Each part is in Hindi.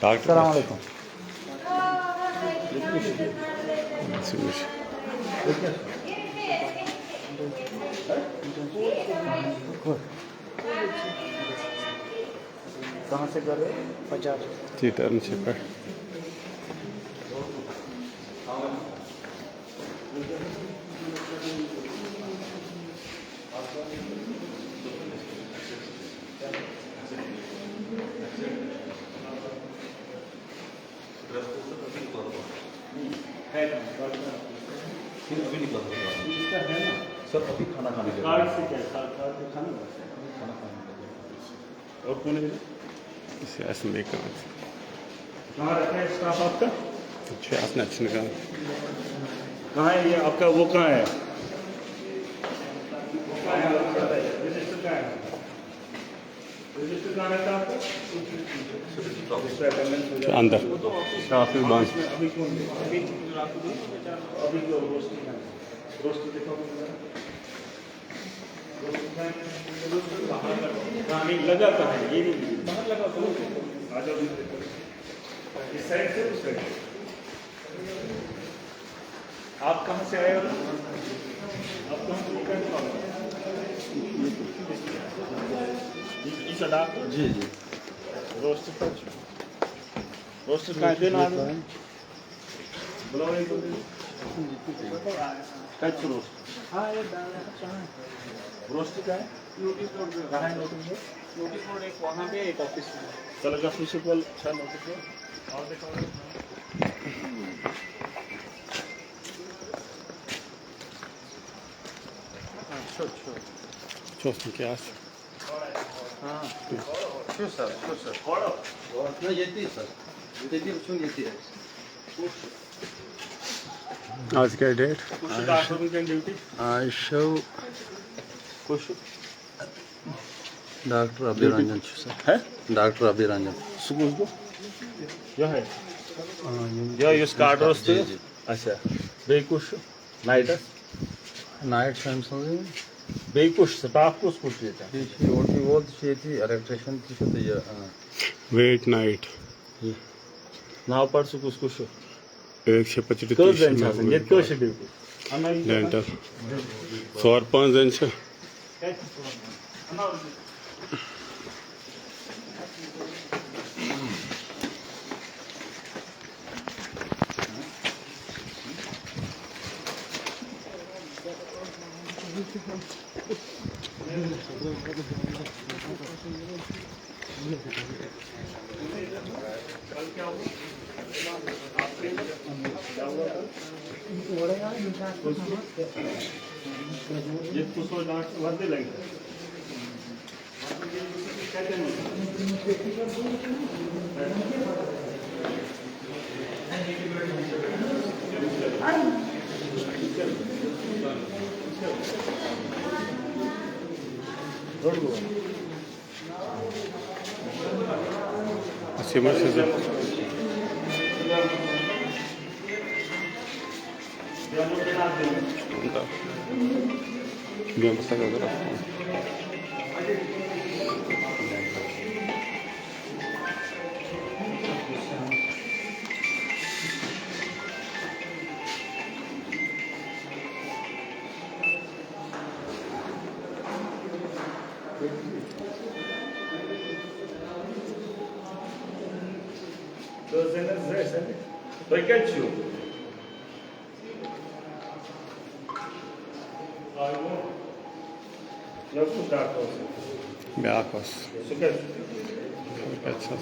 Assalamu alaikum. कहाँ से कर रहे हो? पंजाब जी टर्नशिप है। सर अभी खाना खाने के कार्ड से क्या खाना और कौन है इसे ऐसे में कहाँ कहाँ रखा है स्टाफ आपका? अच्छे आपने अच्छे निकाल कहाँ है ये आपका? वो कहाँ है? रजिस्टर कहाँ है? रजिस्टर कहाँ रहता है आपका? अंदर काफी बांस अभी कौन है? अभी जो रोस्टर है, रोस्टर देखो नहीं लगा कहाँ है? ये नहीं बाहर लगा तो आ जाओ इस साइड से उस साइड। आप कहाँ से आए हो? आप कहाँ से इस अड्डा? जी जी रोस्टर का देना है बुलाओ एक कच्छ रोस्ट। हाँ ये रोस्ट का है। नोटिस बोर्ड कहाँ है? नोटिस बोर्ड एक वहाँ पे एक ऑफिस में। चलो का प्रिंसिपल अच्छा नोटिस बोर्ड और देखो Çostum ki az. Şu sir. No yetti sir. Yetti şu yetti. आज का डेट ड्यूटी I show खुश Dr. Abhiranjan sir. है Dr. Abhiranjan. सुबह को यह है यह इस कार्ड रोस्ट जी जी. अच्छा बेकुश नाइट Night Samsung. बेकुश स्टाफ को स्कूट देता है She oldu şeydi electrician tişörtü ya. वेट नाइट नाव पर सुकुस कुश 125 कल जन छासन ये तो ड्यूटी डेंटल 105 जन छ ये कुछ वर्दे लगे सिमर से bien pasa que otra Beacos. अच्छा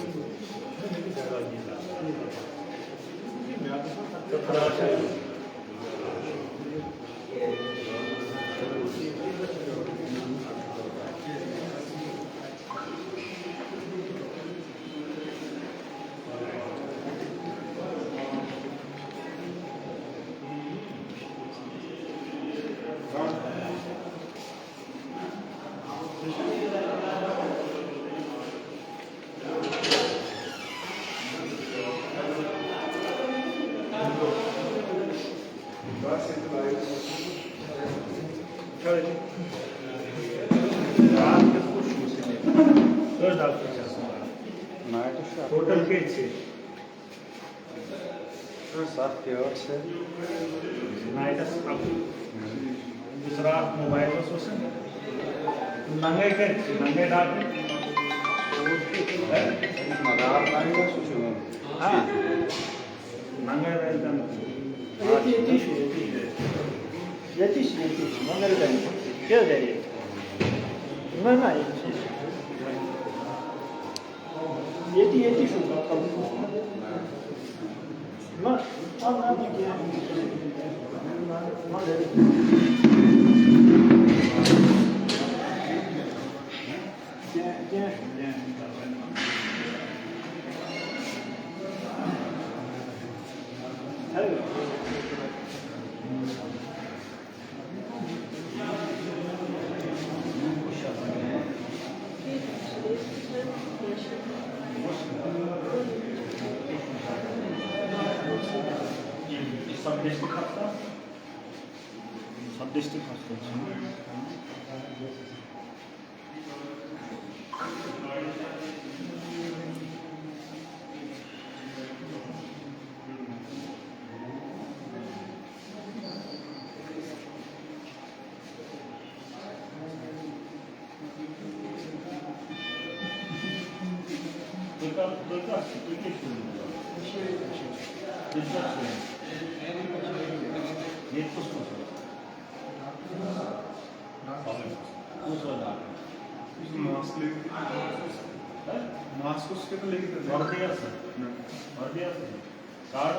टोटल के 6 7 kWs है नाइटस अब दूसरा मोबाइल बस उसे नंगे के नंगे डाल मदार लाएगा सुचो हाँ नंगे रहता Yetiş, onları da gel de. Mana yetiş şu bakalım. Ma anladık ya. सब डिस्ट्रिक्ट खाता सब डिस्ट्रिक्ट खाता मास्क उसके तो लेके और दिया सर कार्ड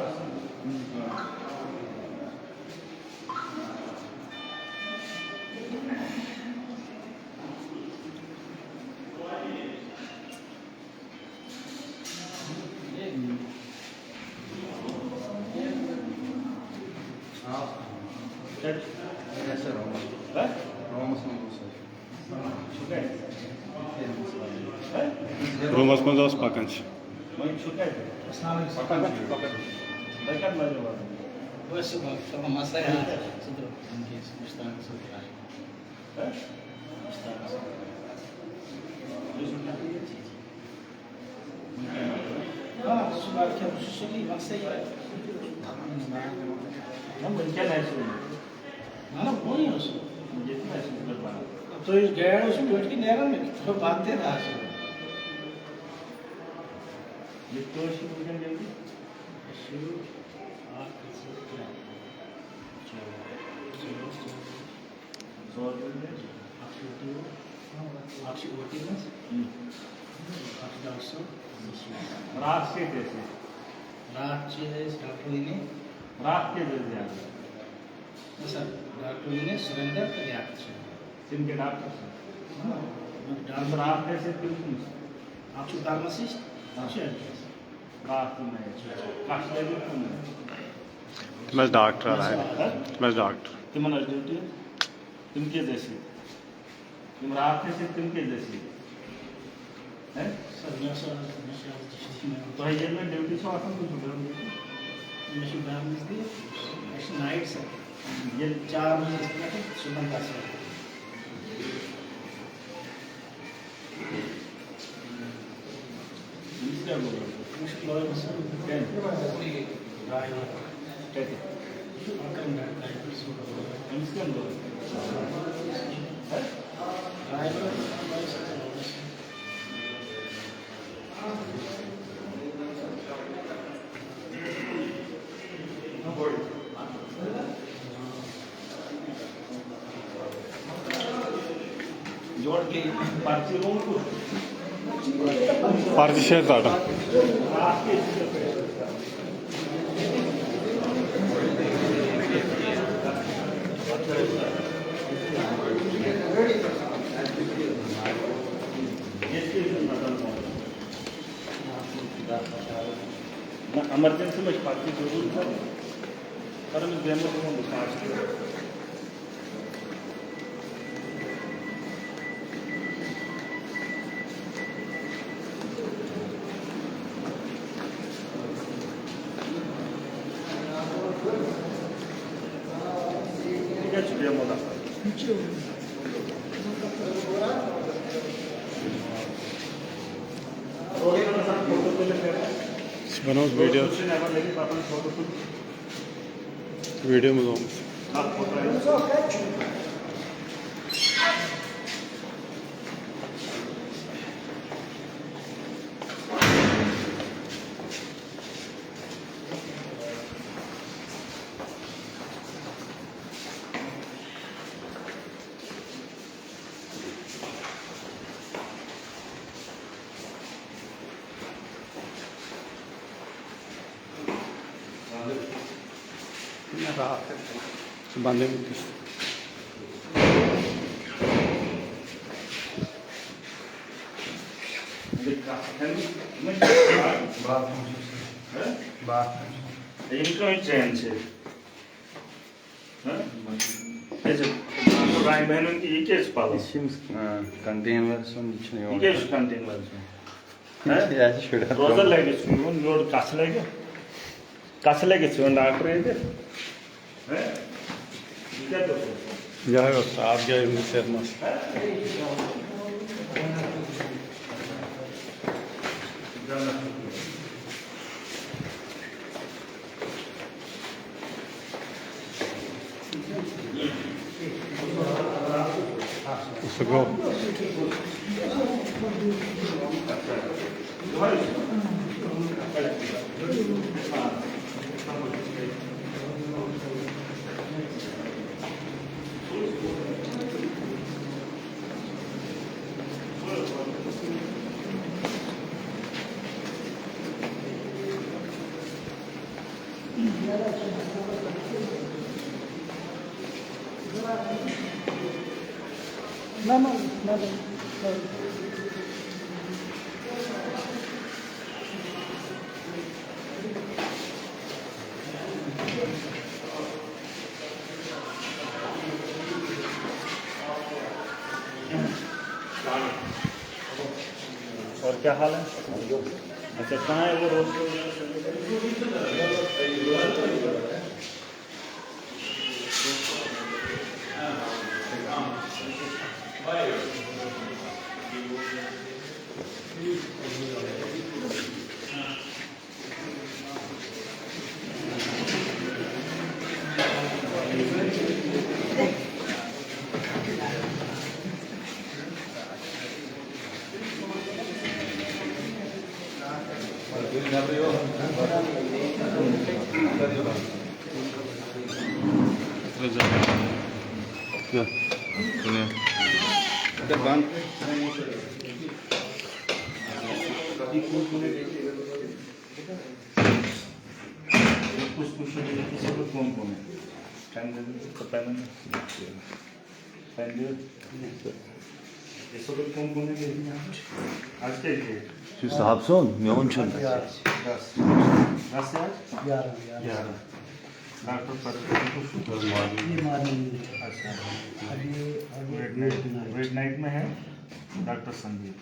ऐसे रोमस में रूमस में दोस्त पकंच Bos sama masa ya. Sedro. Mustang sedro. Ah, sudah kan susuli masa ya. हम क्या लाइसेंस Mana boleh harus. जितना लाइसेंस कर पाना तो इस गैर उस पेट की नहर में तो बांधते रहा सर ये तो शुरू कर देंगे शुरू रात से कैसे रात डॉक्टर ने रात के जरिए सर डॉक्टर ने सरेंडर किया जिनके डॉक्टर डॉक्टर रात कैसे क्यों आप फार्मासिस्ट रात में काश लगे तुम मैं डॉक्टर आया मैं डॉक्टर तुम्हारा ड्यूटी तुमके जैसी तुम रात कैसे तुमके जैसी है सर तो ये में ड्यूटी से आता हूँ तो नाइट सर ये 4 बजे सुबह का सर क्या बोल रहे हो मुश्किल है सर कैसे इसके अंदर जोड़ के पर्ची रूम को पार्टी शेयर डाटा रात के emergency में पार्टी जरूर था पर मैं डेमो को दिखाऊं ठीक है शुक्रिया मोदा फोटो तो ले बनाओ वीडियो वीडियो में जाऊँ बांधे में इनका चैन से भाई बहनों की ये कैसे पाला कंटेनर सुन दिखने ये कैसे कंटेनर ऐसे छोड़ा रोज़ लगे सुनो नोट कासले सुनो डॉक्टर है हैं क्या तो जाएगा साहब जाए सर मस्त उसको और क्या हाल है अच्छा कहाँ है वो रोज कौन कौन है टाइम दे दो तो टाइम ये सब कौन कौन है आज के Şu Samsun, yoğun çünkü. 10 से आज 11 डॉक्टर पर अच्छा वेट नाइट में है डॉक्टर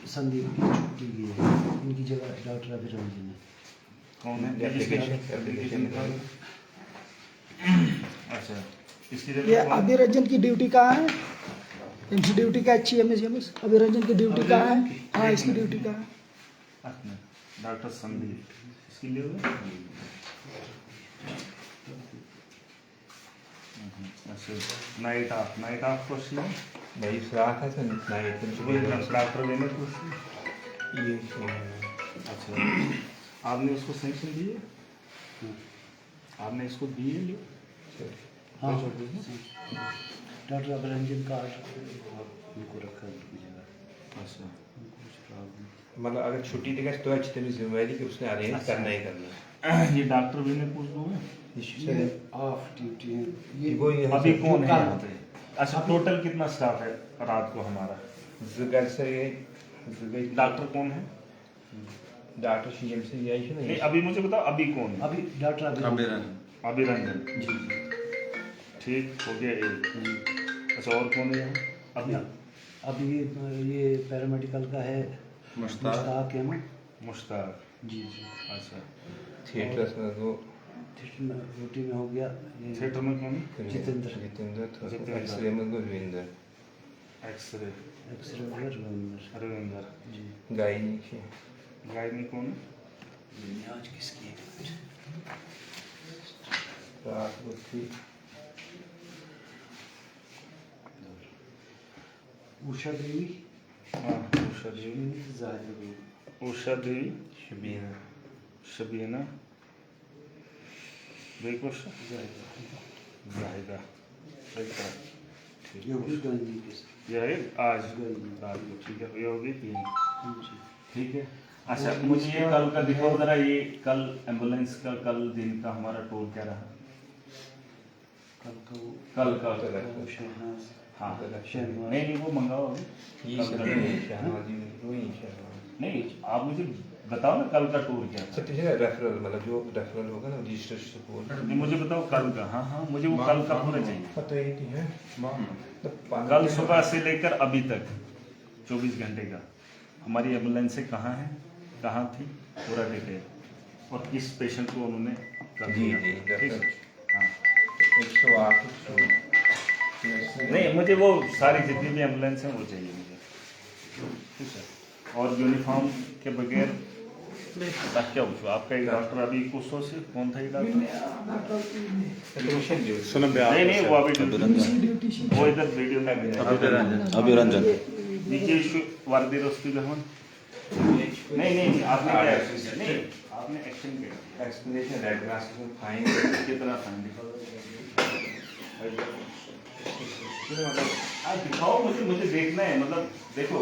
संदीप की छुट्टी की है इनकी जगह डॉक्टर अभिरंजन है कौन है अच्छा इसकी ये जगह कौन- अभिरंजन की ड्यूटी कहाँ है इनकी ड्यूटी क्या अच्छी है अभिरंजन की ड्यूटी कहाँ है हाँ इसकी ड्यूटी कहाँ है अच्छा, डॉक्टर संदीप इसके लिए हुआ? अच्छा नाइट ऑफ क्वेश्चन है Neyi sıra sen neye doctor लेने क्वेश्चन ये अच्छा आपने उसको सैंक्शन दिए आपने इसको दिए लिए हाँ डॉक्टर अभिरंजन का उनको रखा उनकी जगह अच्छा उनको कुछ प्रॉब्लम मतलब अगर छुट्टी देगा तो अच्छी तरह जिम्मेदारी कि उसने अरेंज करना ही करना ये डॉक्टर भी ने पूछ दूंगा ये ऑफ ड्यूटी है वो ये अभी कौन है यहाँ पे अच्छा टोटल कितना स्टाफ है रात को हमारा जुगर से ये डॉक्टर कौन है डॉक्टर सीएम से ये आई नहीं नहीं अभी मुझे बताओ अभी कौन है अभी डॉक्टर अभिरंजन अभिरंजन जी ठीक हो गया एक अच्छा और कौन है यहाँ अभी अभी ये पैरामेडिकल का है मुश्ताक है ना मुश्ताक जी जी अच्छा थिएटर में वो ड्यूटी में हो गया ये थिएटर में कौन है जितेंद्र था एक्सरे में गोविंदर एक्सरे एक्सरे हो गया रविंदर रविंदर जी गायनी की गायनी कौन आज किसकी है? रात को थी उषा देवी, हाँ उषा देवी, जाहिरा देवी, उषा देवी, शबीना शबीना, बेकुश, जाहिरा। जाहिदा, ये भी गांधी के साथ। यह है आज गांधी। रात को, ठीक है, ये होगी 3, जी। ठीक है। अच्छा मुझे ये कल का दिखाओ जरा, ये कल एम्बुलेंस का कल दिन का हमारा टूर क्या रहा? कल का वो कल का वो शहनाज, हाँ शहनाज। नहीं वो मंगाओ अभी। ये कल का शहनाज वही शहनाज नहीं आप मुझे बताओ ना कल का टूर क्या था? सर्टिफिकेट रेफरल मतलब जो रेफरल होगा ना रजिस्ट्रेशन सपोर्ट नहीं मुझे बताओ कल का। हाँ हाँ मुझे वो कल का पूरा चाहिए। पता ही नहीं है कल सुबह से लेकर अभी तक 24 घंटे का हमारी एम्बुलेंसें कहाँ हैं, कहाँ थी, पूरा डिटेल, और किस पेशेंट को उन्होंने कर जी, दिया। जी, ठीक है हाँ 108 नहीं मुझे वो सारी जितनी भी एम्बुलेंस हैं वो चाहिए मुझे, ठीक है। और यूनिफॉर्म के बगैर क्या पूछो, आपका एक डॉक्टर अभी कुछ से कौन था ये डॉक्टर? सुनो नहीं नहीं वो अभी ड्यूटी शीट वो इधर वीडियो में भेजा। अभिरंजन देखिए इशू वर्दी रोस्ती गहन नहीं नहीं आपने क्या एक्शन किया? नहीं आपने एक्शन किया, एक्सप्लेनेशन डायग्नोस्टिक फाइन कितना फाइन दिखाओ? आप दिखाओ मुझे देखना है, मतलब देखो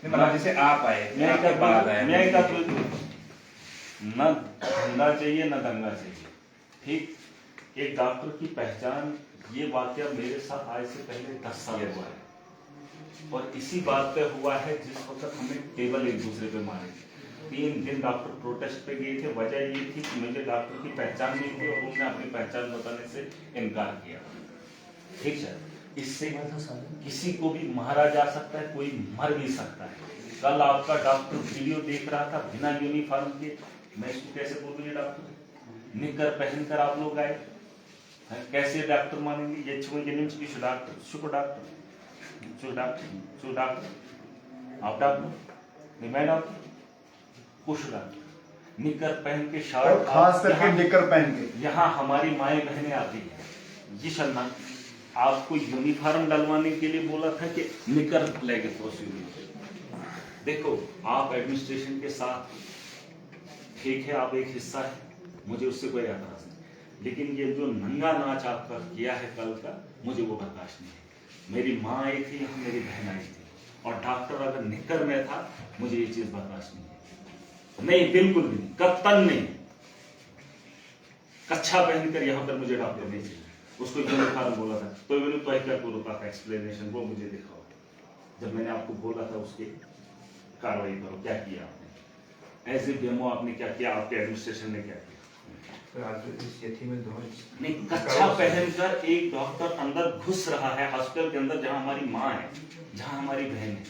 मतलब जैसे आप आए मैं क्या बाद आए मैं क्या ना धंधा चाहिए ना दंगा चाहिए, ठीक। एक डॉक्टर की पहचान, ये वाकया मेरे साथ आज से पहले 10 साल हुआ है और इसी बात पे हुआ है जिस वक्त हमें टेबल एक दूसरे पे मारे। 3 दिन डॉक्टर प्रोटेस्ट पे गए थे, वजह ये थी कि मुझे डॉक्टर की पहचान नहीं थी और उन्होंने अपनी पहचान बताने से इनकार किया, ठीक है। इससे किसी को भी मारा जा सकता है, कोई मर भी सकता है। कल आपका डॉक्टर वीडियो देख रहा था बिना यूनिफॉर्म के, मैं इसको कैसे बोलूँ? ये डॉक्टर निकर पहनकर आप लोग आए, कैसे डॉक्टर मानेंगे? ये डॉक्टर शुक्र डॉक्टर आप डॉक्टर नहीं, मैं डॉक्टर कुछ डॉक्टर निकर पहन के और खास करके निकर पहन के यहाँ हमारी माएँ बहनें आती हैं। जी सलमान आपको यूनिफॉर्म डलवाने के लिए बोला था कि निकर लेके प्रोसीड्यूर। देखो आप एडमिनिस्ट्रेशन के साथ ठीक है, आप एक हिस्सा है, मुझे उससे कोई एतराज नहीं, लेकिन ये जो नंगा नाच आपका किया है कल का, मुझे वो बर्दाश्त नहीं है। मेरी माँ आई थी यहाँ, मेरी बहन आई थी, और डॉक्टर अगर निकर में था, मुझे ये चीज बर्दाश्त नहीं है। नहीं बिल्कुल भी नहीं, कत्तन नहीं। कच्छा पहनकर यहाँ पर मुझे डॉक्टर नहीं चाहिए। उसको यूनिफॉर्म बोला था तो मैंने तो क्या करूँ का एक्सप्लेनेशन वो मुझे दिखाओ। जब मैंने आपको बोला था उसकी कार्रवाई करो, क्या किया आपने? एज ए डेमो आपने क्या किया? आपके एडमिनिस्ट्रेशन ने क्या किया? नहीं, कच्छा पहनकर एक डॉक्टर अंदर घुस रहा है हॉस्पिटल के अंदर, जहां हमारी माँ है, जहां हमारी बहन है।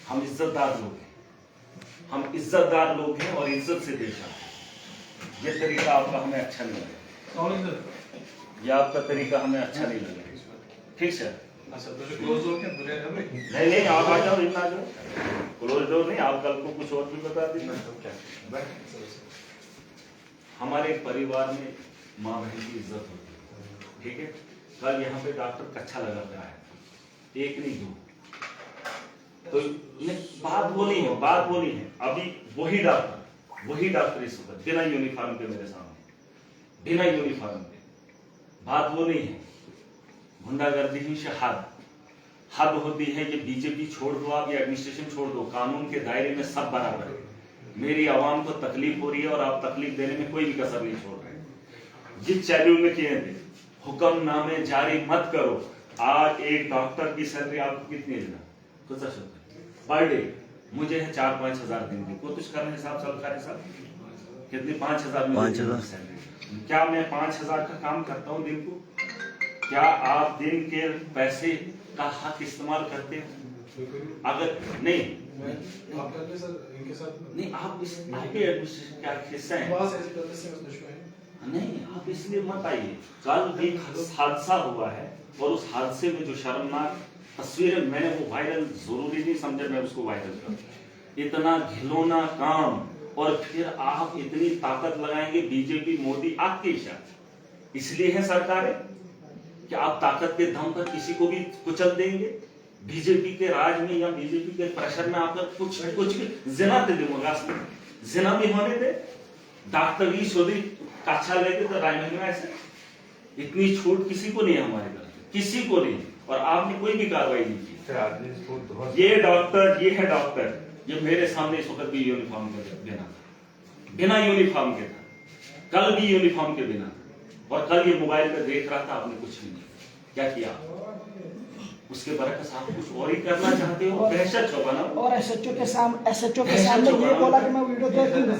हम इज्जतदार लोग हैं, हम इज्जतदार लोग हैं और इज्जत से पेश आते हैं। ये तरीका आपका हमें अच्छा नहीं लगा, ये आपका तरीका हमें अच्छा नहीं लगा, ठीक सर? नहीं नहीं आप आ जाओ, इतना आ जाओ, क्लोज डोर नहीं, आप कल को कुछ और भी बता दीजिए। हमारे परिवार में माँ बहन की इज्जत होती है, ठीक है। कल यहाँ पे डॉक्टर कच्छा लगा कर आया, एक नहीं दो, तो बात वो नहीं है, बात वो नहीं है। अभी वही डॉक्टर इस वक्त बिना यूनिफॉर्म के मेरे सामने, बिना यूनिफॉर्म के, बात वो नहीं है। गुंडागर्दी ही से हद होती है। ये बीजेपी छोड़ दो आप, या एडमिनिस्ट्रेशन छोड़ दो, कानून के दायरे में सब बराबर है। मेरी आवाम को तकलीफ हो रही है और आप तकलीफ देने में कोई भी कसर नहीं छोड़ रहे। जिस शेड्यूल में किए थे हुक्मनामे जारी मत करो। आज एक डॉक्टर की सैलरी आपको कितनी देना? कुछ पर डे मुझे है 4-5 हजार दिन की, कुछ करने हिसाब सरकारी साहब कितनी? 5,000 सैलरी। क्या मैं 5,000 का काम करता हूँ दिन को? क्या आप दिन के पैसे का हक इस्तेमाल करते हो? अगर नहीं नहीं आप आपके एडमिनिस्ट्रेशन का हिस्सा है नहीं, आप इसलिए मत आइए। कल एक हादसा हुआ है और उस हादसे में जो शर्मनाक तस्वीरें, मैंने वो वायरल जरूरी नहीं समझा मैं उसको वायरल करूं। इतना घिनौना काम और फिर आप इतनी ताकत लगाएंगे, बीजेपी मोदी आपके इशारे इसलिए है सरकारें कि आप ताकत के दम पर किसी को भी कुचल देंगे। बीजेपी के राज में या बीजेपी के प्रेशर में आप कुछ भी जिना दे देंगे, जिना भी होने दे, डॉक्टर ई सोदी कच्छा लेके तो राय में ऐसे इतनी छूट किसी को नहीं है हमारे घर, किसी को नहीं। और आपने कोई भी कार्रवाई नहीं की। ये है डॉक्टर, ये मेरे सामने इस वक्त भी यूनिफॉर्म के बिना यूनिफॉर्म के था, कल भी यूनिफॉर्म के बिना, और कल ये मोबाइल पे देख रहा था। आपने कुछ भी नहीं क्या किया, उसके बरकस आप कुछ और ही करना चाहते हो, दहशत छुपाना। और एसएचओ के सामने ये बोला कि मैं वीडियो देखूंगा।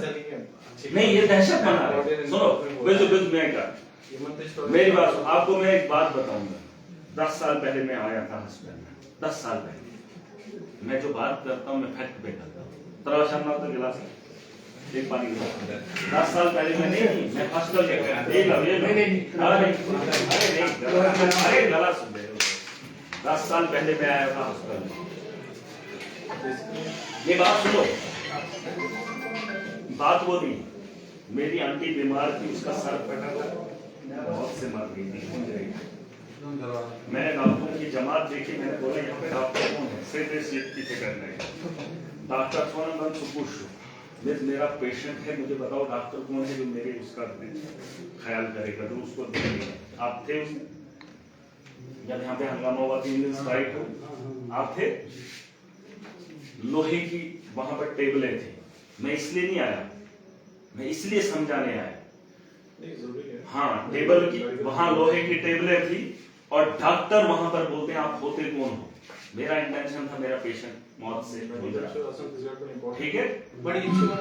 नहीं, ये दहशत बना रहे हैं। सुनो, बिल्कुल मैं क्या, मेरी बात, आपको मैं एक बात बताऊंगा। 10 साल पहले मैं आया था हॉस्पिटल में, 10 साल पहले। मैं जो बात करता हूँ मैं फैक्ट पे करता हूँ। तरह शर्मा तो गिलास एक पानी गिलास 10 साल पहले मैं नहीं, मैं हॉस्पिटल गया। अरे गला सुन रहे हो, 10 साल पहले मैं आया था हॉस्पिटल में। ये बात सुनो, बात वो नहीं, मेरी आंटी बीमार थी, उसका सर फटा था, बहुत से मर गई थी। मैंने डॉक्टरों की जमात देखी, मैंने बोला यहाँ पे डॉक्टर कौन है, से पीछे कर रहे डॉक्टर सोनम बन सुपुशु, मेरा पेशेंट है, मुझे बताओ डॉक्टर कौन है जो मेरे उसका ख्याल करेगा, जो उसको देखेगा। आप थे उसमें जब यहाँ पे हंगामा हुआ, 3 दिन स्ट्राइक हो, आप थे। लोहे की वहां पर टेबलें थी, मैं इसलिए नहीं आया, मैं इसलिए समझाने आया। हाँ, टेबल की वहां लोहे की टेबलें थी और डॉक्टर वहां पर बोलते हैं आप होते कौन हो। मेरा इंटेंशन था मेरा पेशेंट मौत से गुजरा, ठीक है।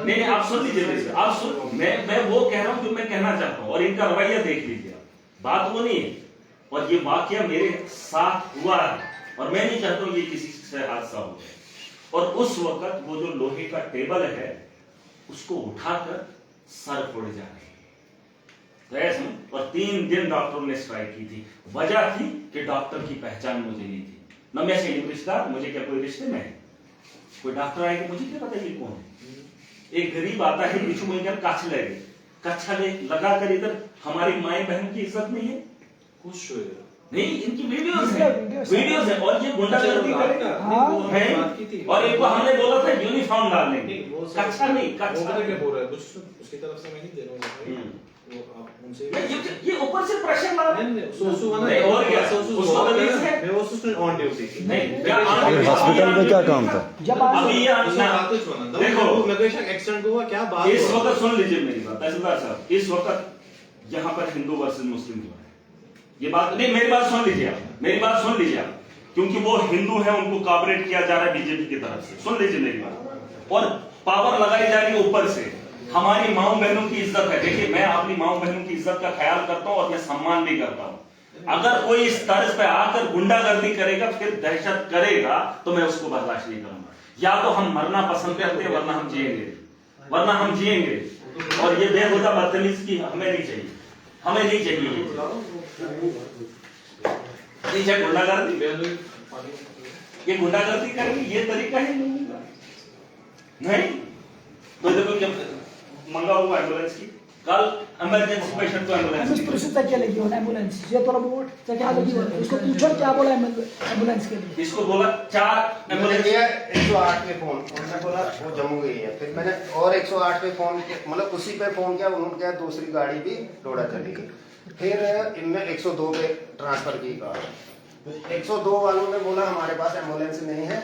नहीं, आप सुन लीजिए, आप सुन, मैं वो कह रहा हूं जो मैं कहना चाहता हूं, और इनका रवैया देख लीजिए, बात वो नहीं है। और ये वाकया मेरे साथ हुआ है और मैं नहीं चाहता हूं ये किसी से हादसा हो जाए। और उस वक्त वो जो लोहे का टेबल है उसको उठाकर सर फोड़ जा रहे हैं। और 3 दिन डॉक्टरों ने स्ट्राइक की थी। वजह थी कि डॉक्टर की पहचान मुझे नहीं थी, न मैं से रिश्तेदार, मुझे क्या कोई रिश्ते में है, कोई डॉक्टर आएगा मुझे क्या पता ये कौन है। एक गरीब आता है बिच्छू में कच्छ लगे, कच्छा लगा कर इधर हमारी माए बहन की इज्जत नहीं है, कुछ नहीं। इनकी वीडियोस है और ये गुंडागर्दी करे हैं। और एक बार हमने बोला था यूनिफॉर्म डालने, कच्छा नहीं, कच्छा क्या बोल रहा है, उसकी तरफ से मैं नहीं दे रहा हूं। ये ऊपर से प्रेशर ला रहे हैं। और क्या उसको ऑन ड्यूटी नहीं, हॉस्पिटल में क्या काम था जब अभी ये देखो इमिग्रेशन एक्सीडेंट हुआ, क्या बात। इस वक्त सुन लीजिए मेरी बात तहसीलदार साहब, इस वक्त यहाँ पर हिंदू वर्सेस मुस्लिम जो है, ये बात नहीं, मेरी बात सुन लीजिए आप, मेरी बात सुन लीजिए आप, क्योंकि वो हिंदू है, उनको कॉपरेट किया जा रहा है बीजेपी की तरफ से। सुन लीजिए मेरी बात, और पावर लगाई जा रही है ऊपर से। हमारी माओ बहनों की इज्जत है। देखिए, मैं अपनी माओ बहनों की इज्जत का ख्याल करता हूं और मैं सम्मान भी करता हूं। अगर कोई इस तर्ज पे आकर गुंडागर्दी करेगा, फिर दहशत करेगा, तो मैं उसको बर्दाश्त नहीं करूंगा। या तो हम मरना पसंद करते हैं, वरना हम जिएंगे, और ये बेहुदा बदतमीज की हमें नहीं चाहिए, हमें नहीं चाहिए। गुंडागर्दी, ये गुंडागर्दी करेंगे, ये तरीका है नहीं। तो देखो मंगा हुआ एम्बुलेंस की, कल इमरजेंसी पेशेंट को एम्बुलेंस प्रसिद्ध क्या लगी हो एम्बुलेंस, ये तो बोल तो क्या लगी हो, इसको पूछो क्या बोला एम्बुलेंस के लिए। इसको बोला 4 एम्बुलेंस 108 पे फोन, उन्होंने बोला वो जम्मू गई है। फिर मैंने और 108 पे फोन, मतलब उसी पे फोन किया, उन्होंने कहा दूसरी गाड़ी भी लोड़ा चलेगी। फिर इनने 102 पे ट्रांसफर की कार। 102 वालों ने बोला हमारे पास एम्बुलेंस नहीं है,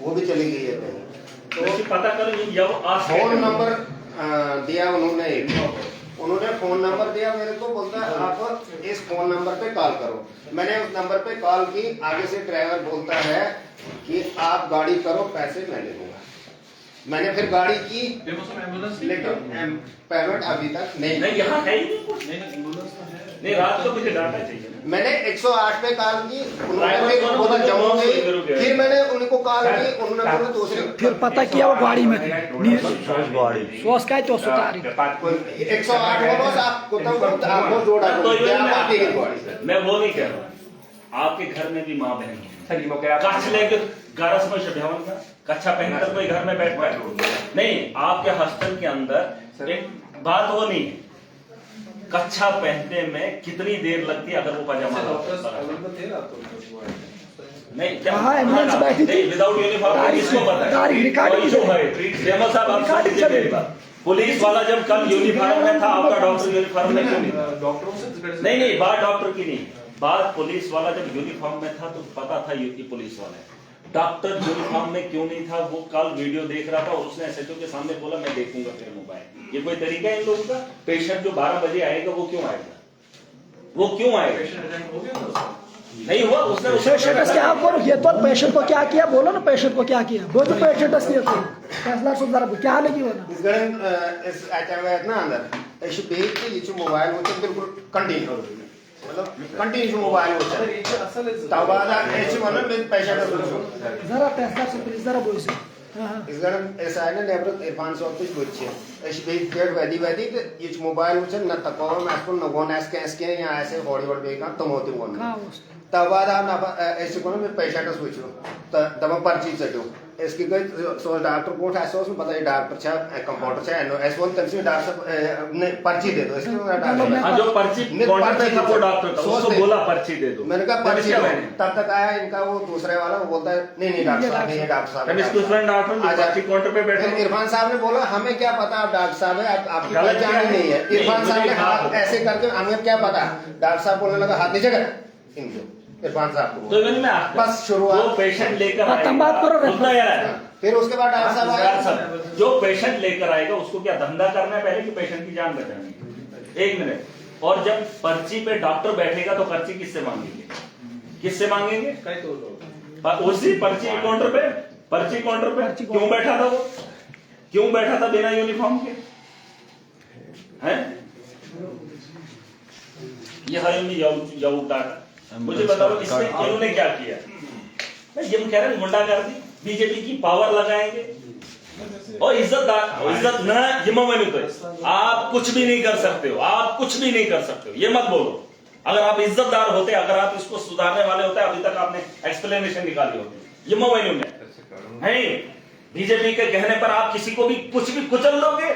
वो भी चली गई है कहीं। तो पता करो फोन नंबर दिया उन्होंने फोन नंबर दिया मेरे को, बोलता है आप इस फोन नंबर पे कॉल करो। मैंने उस नंबर पे कॉल की, आगे से ड्राइवर बोलता है कि आप गाड़ी करो, पैसे मैं ले लूंगा। मैंने फिर गाड़ी की, लेकिन पेमेंट अभी तक नहीं, यहाँ है ही नहीं, रात को मुझे डाटा चाहिए। मैंने 108 पे कॉल की, उन्होंने बोला जम्मू गई। फिर मैंने उनको कॉल की, उन्होंने बोला दूसरी। फिर पता किया वो गाड़ी में थी, गाड़ी सोच का 400 तारीख 108 बोलो आपको, तब आपको जोड़ा मैं वो नहीं कह रहा, आपके घर में भी माँ बहन है, लेके 11 समय कच्छा पहनकर कोई घर में बैठ पाए? नहीं, आपके हॉस्टल के अंदर एक बात वो नहीं है, कच्छा पहनने में कितनी देर लगती है अगर वो पजामा नहीं क्या एम्बुलेंस बैठी थी विदाउट यूनिफॉर्म किसको पता है? पुलिस वाला जब कल यूनिफॉर्म में था, आपका डॉक्टर यूनिफॉर्म में क्यों नहीं था? नहीं, बात डॉक्टर की नहीं, बात पुलिस वाला जब यूनिफॉर्म में था तो पता था ये पुलिस वाला है। डॉक्टर यूनिफॉर्म में क्यों नहीं था? वो कल वीडियो देख रहा था और उसने एसएचओ के सामने बोला मैं देखूंगा फिर मोबाइल। ये कोई तरीका है इन लोगों का? पेशेंट जो 12 बजे आएगा वो क्यों आएगा? वो क्यों आएगा? नहीं हुआ उसने पेशेंट क्या बोलो, ये तो पेशेंट को क्या किया बोलो ना, पेशेंट को क्या किया बोलो, पेशेंट फैसला सुधार क्या लगी होना इस गरन इस आइटम ना अंदर ऐसे बेच के ये मोबाइल होते बिल्कुल कंटिन्यू मतलब कंटिन्यू मोबाइल होता तब ऐसे मानो मैं पैसा जरा फैसला से प्लीज जरा बोल से इस गरन ऐसा है ना नेबर इरफान साहब कुछ बच्चे ऐसे बेच के वैदी तो ये मोबाइल होते न तको मैं इसको न गोन एस के या ऐसे हॉलीवुड बेका तुम होते गोन तब ऐसे को मैं पैसा का सोचो तब पर्ची चढ़ो इसकी गई सो डॉक्टर को ऐसा उसमें पता है डॉक्टर छा कंपाउंडर छा ऐसे बोल तब से डॉक्टर ने पर्ची दे दो इसके डॉक्टर हां जो पर्ची काउंटर पे था वो डॉक्टर था उसको बोला पर्ची दे दो। मैंने कहा पर्ची तब तक आया इनका वो दूसरे वाला वो बोलता है नहीं डॉक्टर साहब नहीं है डॉक्टर साहब हम इसको फ्रेंड डॉक्टर जो पर्ची काउंटर पे बैठे इरफान साहब ने बोला हमें क्या पता आप डॉक्टर साहब है आपकी पहचान ही नहीं है। इरफान साहब ने हाथ ऐसे करके हमें क्या पता, डॉक्टर साहब बोलने लगा हाथ नीचे कर इनको इरफान साहब को तो मैंने बस शुरुआत वो पेशेंट लेकर बात करो रुकना यार। फिर उसके बाद डॉक्टर साहब आए जो पेशेंट लेकर आएगा उसको क्या धंधा करना है पहले कि पेशेंट की जान बचानी है? एक मिनट। और जब पर्ची पे डॉक्टर बैठेगा तो पर्ची किससे मांगेंगे? किससे मांगेंगे? उसी पर्ची काउंटर पे, पर्ची काउंटर पे क्यों बैठा था वो? क्यों बैठा था बिना यूनिफॉर्म के? हैं? मुझे बताओ इसमें इन्होंने क्या किया? ये कह रहे हैं गुंडागर्दी, बीजेपी की पावर लगाएंगे और इज्जत ना आप कुछ भी नहीं कर सकते हो, आप कुछ भी नहीं कर सकते हो, ये मत बोलो। अगर आप इज्जतदार होते, अगर आप इसको सुधारने वाले होते, अभी तक आपने एक्सप्लेनेशन निकाली होती। ये मोबाइल में है बीजेपी के कहने पर आप किसी को भी कुछ भी कुचल दोगे?